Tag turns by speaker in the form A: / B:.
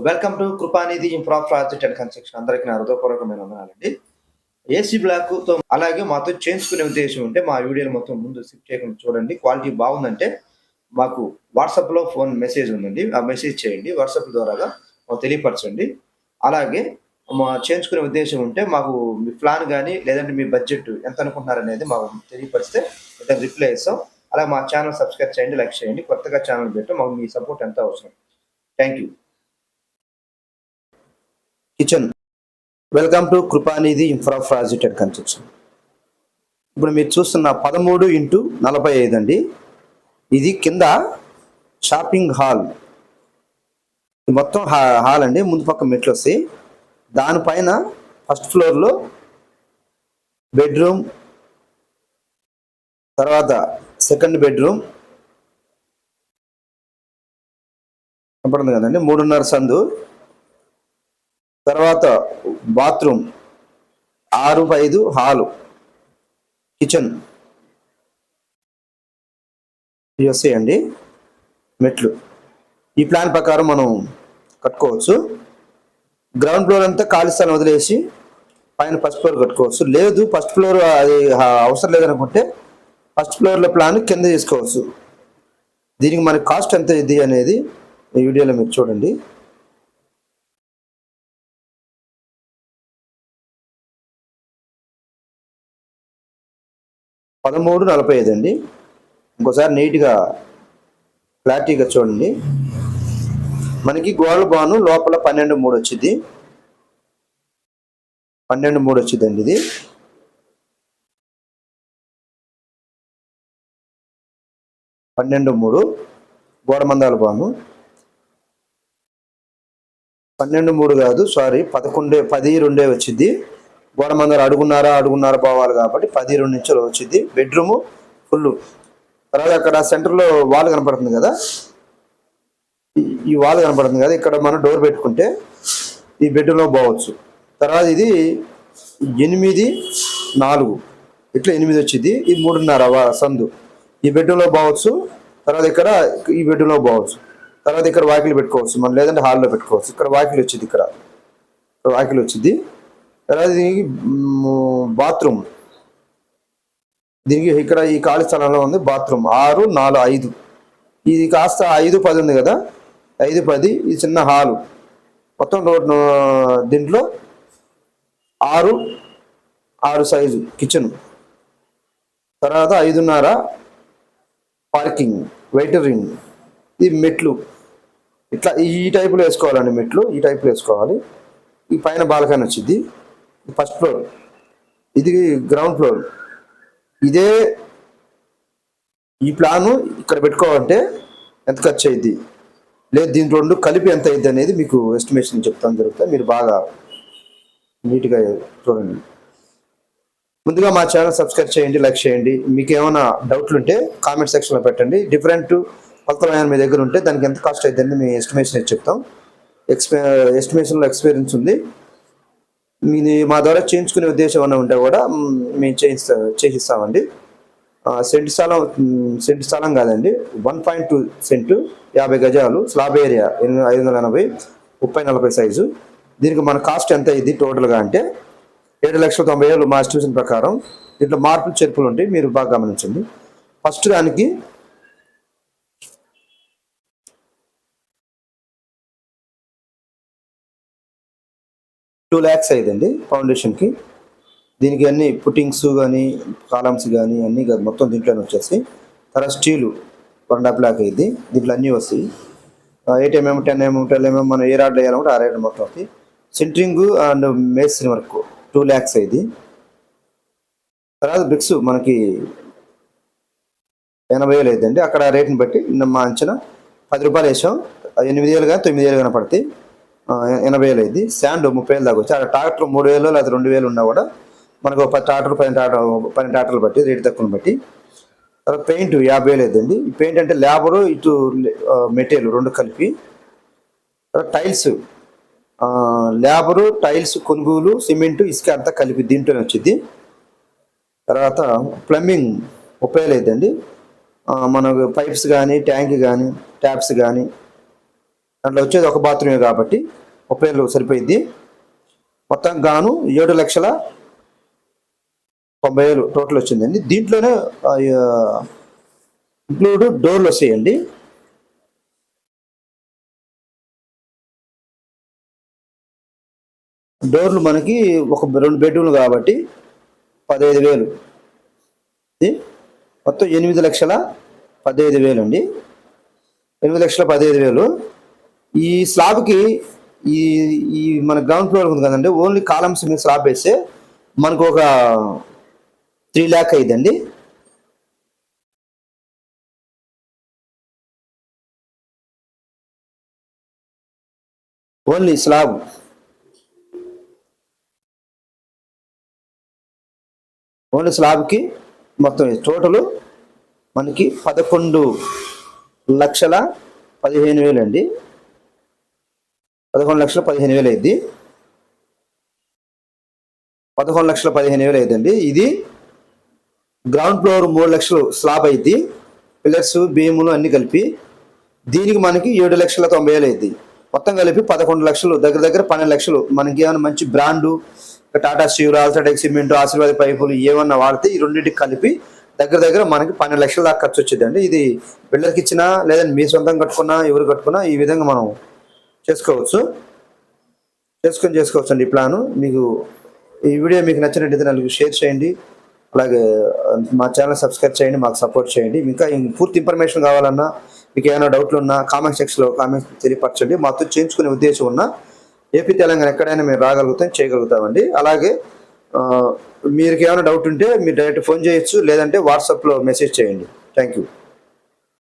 A: Welcome to Krupanidhi improve project and construction. అందరికీ నా హృదయపూర్వకమైన వందనాలండి. ఏసీ బ్లాక్‌తో అలాగే మాతో చేయించుకునే ఉద్దేశం ఉంటే మా వీడియోలు మొత్తం ముందు స్కిప్ చేయకుండా చూడండి. క్వాలిటీ బాగుందంటే మాకు వాట్సాప్‌లో ఫోన్ మెసేజ్ ఉందండి. ఆ మెసేజ్ చేయండి. వాట్సాప్ ద్వారాగా మాకు తెలియపరచండి. అలాగే చేయించుకునే ఉద్దేశం ఉంటే మాకు మీ ప్లాన్ గాని, లేదంటే మీ బడ్జెట్ ఎంత అనుకుంటున్నారనేది మాకు తెలియపరిస్తే దానికి రిప్లై ఇస్తాం. అలాగే మా ఛానల్ సబ్స్క్రైబ్ చేయండి, లైక్ చేయండి. కొత్తగా ఛానల్ పెట్టాం. మాకు మీ సపోర్ట్ ఎంతో అవసరం. Thank you. Kitchen. Welcome to Krupanidhi infra project and construction. ఇప్పుడు మీరు చూస్తున్న 13x45 అండి. ఇది కింద షాపింగ్ హాల్. మొత్తం హాల్ అండి. ముందు పక్క మెట్లు వస్తాయి. దానిపైన ఫస్ట్ ఫ్లోర్లో బెడ్రూమ్, తర్వాత సెకండ్ బెడ్రూమ్ కనపడుతుంది కదండి. 3.5 సందు. తర్వాత బాత్రూమ్, 6x5 హాలు, కిచెన్ ఇవి వస్తాయండి మెట్లు. ఈ ప్లాన్ ప్రకారం మనం కట్టుకోవచ్చు. గ్రౌండ్ ఫ్లోర్ అంతా ఖాళీ స్థలం వదిలేసి పైన ఫస్ట్ ఫ్లోర్ కట్టుకోవచ్చు. లేదు ఫస్ట్ ఫ్లోర్ అది అవసరం లేదనుకుంటే ఫస్ట్ ఫ్లోర్లో ప్లాన్ కింద చేసుకోవచ్చు. దీనికి మనకి కాస్ట్ ఎంత ఇది అనేది ఈ వీడియోలో మీరు చూడండి. $13.45 అండి. ఇంకోసారి నీట్గా క్లారిటీగా చూడండి. మనకి గోడ బాను లోపల 12.3 వచ్చింది. 12.3 వచ్చిందండి. ఇది 12.3 గోడ మందాల బాను. 12.3 కాదు, సారీ, 10.2 వచ్చింది. గోడ మందాలు అడుగున్నారా పోవాలి కాబట్టి 12 ఇంచులు వచ్చింది. Bedroom full. తర్వాత అక్కడ సెంటర్లో వాల్ కనపడుతుంది కదా, ఈ వాల్ కనపడుతుంది కదా, ఇక్కడ మనం డోర్ పెట్టుకుంటే ఈ బెడ్రూమ్లో పోవచ్చు. తర్వాత ఇది 8.4 ఇట్లా 8 వచ్చింది. ఇది 3.5 సందు. ఈ బెడ్రూమ్లో పోవచ్చు. తర్వాత ఇక్కడ ఈ బెడ్రూమ్లో పోవచ్చు. తర్వాత ఇక్కడ వాకిలు పెట్టుకోవచ్చు మనం, లేదంటే హాల్లో పెట్టుకోవచ్చు. ఇక్కడ వాకిలు వచ్చింది, ఇక్కడ వాకిలు వచ్చింది. తర్వాత దీనికి బాత్రూమ్, దీనికి ఇక్కడ ఈ ఖాళీ స్థలంలో ఉంది బాత్రూమ్. 6, 4, 5. ఇది కాస్త 5, 10 ఉంది కదా, 5, 10. ఇది చిన్న హాలు. మొత్తం దీంట్లో 6 సైజు కిచెన్. తర్వాత 5.5 పార్కింగ్, వెయిటరింగ్. ఇది మెట్లు. ఇట్లా ఈ టైపులో వేసుకోవాలండి మెట్లు. ఈ టైపులో వేసుకోవాలి. ఈ పైన బాల్కనీ వచ్చింది. ఫస్ట్ ఫ్లోర్, ఇది గ్రౌండ్ ఫ్లోర్. ఇదే ఈ ప్లాను ఇక్కడ పెట్టుకోవాలంటే ఎంత ఖర్చు అయింది, లేదు దీని రెండు కలిపి ఎంత అయింది అనేది మీకు ఎస్టిమేషన్ చెప్తాను జరుగుతుంది. మీరు బాగా నీట్గా చూడండి. ముందుగా మా ఛానల్ సబ్స్క్రైబ్ చేయండి, లైక్ చేయండి. మీకు ఏమైనా డౌట్లు ఉంటే కామెంట్ సెక్షన్లో పెట్టండి. డిఫరెంట్ కొత్తమైన మీ దగ్గర ఉంటే దానికి ఎంత కాస్ట్ అవుతుందని మీ ఎస్టిమేషన్ చెప్తాం. ఎస్టిమేషన్లో ఎక్స్పీరియన్స్ ఉంది. మా ద్వారా చేయించుకునే ఉద్దేశం ఏమైనా ఉంటే కూడా మేము చేసిస్తామండి. సెంటు స్థలం కాదండి, 1.2 సెంటు, 50 గజాలు, స్లాబ్ ఏరియా 580, 30-40 సైజు. దీనికి మన కాస్ట్ ఎంత అయింది టోటల్గా అంటే 7,90,000 మా ఎస్టిమేషన్ ప్రకారం. దీంట్లో మార్పులు చేర్పులు ఉంటాయి, మీరు బాగా గమనించండి. ఫస్ట్ దానికి 2 lakhs అయిందండి ఫౌండేషన్కి. దీనికి అన్ని పుట్టింగ్స్ కానీ, కాలమ్స్ కానీ అన్నీ మొత్తం దీంట్లోనే వచ్చేసి. తర్వాత స్టీలు 1.5 lakh అయింది. దీంట్లో అన్నీ వస్తాయి. 8 mm, 10 mm, 12 mm మనం ఏ రాడ్లు వేయాలంటే ఆ రాడ్ మొత్తం వస్తాయి. సెంట్రింగ్ అండ్ మేస్త్రి వర్క్ 2 lakhs అయింది. తర్వాత బ్రిక్స్ మనకి 80,000 అయిందండి. అక్కడ రేట్ని బట్టి మా అంచనా 10 రూపాయలు వేసాం. 8,000 కానీ 9,000 కానీ పడతాయి. 80,000 అయింది. శాండ్ 30,000 దాకా వచ్చి, అక్కడ ట్రాక్టర్ 3,000 లేదా 2,000 ఉన్నా కూడా మనకు 10 ట్రాక్టర్లు 12 ట్రాక్టర్లు బట్టి రేటు తక్కువని బట్టి. తర్వాత పెయింట్ 50,000 అయిందండి. ఈ పెయింట్ అంటే లేబరు ఇటు మెటీరియల్ రెండు కలిపి. తర్వాత టైల్స్, లేబరు, టైల్స్, కొనుగోలు, సిమెంటు, ఇసుక అంతా కలిపి దీంట్లోనే వచ్చింది. తర్వాత ప్లంబింగ్ 30,000 అయిందండి. మనకు పైప్స్ కానీ, ట్యాంక్ కానీ, ట్యాప్స్ కానీ దాంట్లో వచ్చేది ఒక బాత్రూమే కాబట్టి 30,000 సరిపోయింది. మొత్తం గాను 7,90,000 టోటల్ వచ్చిందండి. దీంట్లోనే ఇంక్లూడ్ డోర్లు వస్తాయండి. డోర్లు మనకి ఒక 2 బెడ్రూమ్లు కాబట్టి 15,000. మొత్తం 8,15,000 అండి. 8,15,000. ఈ స్లాబ్కి ఈ ఈ మన గ్రౌండ్ ఫ్లోర్ ఉంది కదండి, ఓన్లీ కాలమ్స్ మీద స్లాబ్ వేస్తే మనకు ఒక 3 lakh అయ్యిందండి. ఓన్లీ స్లాబ్కి మొత్తం టోటల్ మనకి 11,15,000 అండి. 11,15,000 అయింది. 11,15,000 అయిందండి. ఇది గ్రౌండ్ ఫ్లోర్ 3 లక్షలు స్లాబ్ అయింది, పిల్లర్స్ బీములు అన్ని కలిపి. దీనికి మనకి 7,90,000 అయింది. మొత్తం కలిపి 11 లక్షలు, దగ్గర దగ్గర 12 లక్షలు. మనకి ఏమైనా మంచి brand Tata steel, UltraTech cement, ఆశీర్వాద పైపులు ఏమన్నా వాడితే ఈ రెండింటికి కలిపి దగ్గర దగ్గర మనకి 12 లక్షల దాకా ఖర్చు వచ్చిందండి. ఇది బిల్డర్కి ఇచ్చినా లేదంటే మీ సొంతం కట్టుకున్నా ఎవరు కట్టుకున్నా ఈ విధంగా మనం చేసుకోవచ్చు అండి. ఈ ప్లాను మీకు ఈ వీడియో మీకు నచ్చినట్టయితే నలుగురు షేర్ చేయండి. అలాగే మా ఛానల్ సబ్స్క్రైబ్ చేయండి, మాకు సపోర్ట్ చేయండి. ఇంకా పూర్తి ఇన్ఫర్మేషన్ కావాలన్నా, మీకు ఏమైనా డౌట్లు ఉన్నా కామెంట్ సెక్షన్లో కామెంట్స్ తెలియపరచండి. మాతో చేయించుకునే ఉద్దేశం ఉన్నా ఏపీ తెలంగాణ ఎక్కడైనా మేము రాగలుగుతాం, చేయగలుగుతామండి. అలాగే మీకు ఏమైనా డౌట్ ఉంటే మీరు డైరెక్ట్ ఫోన్ చేయొచ్చు, లేదంటే వాట్సాప్లో మెసేజ్ చేయండి. Thank you.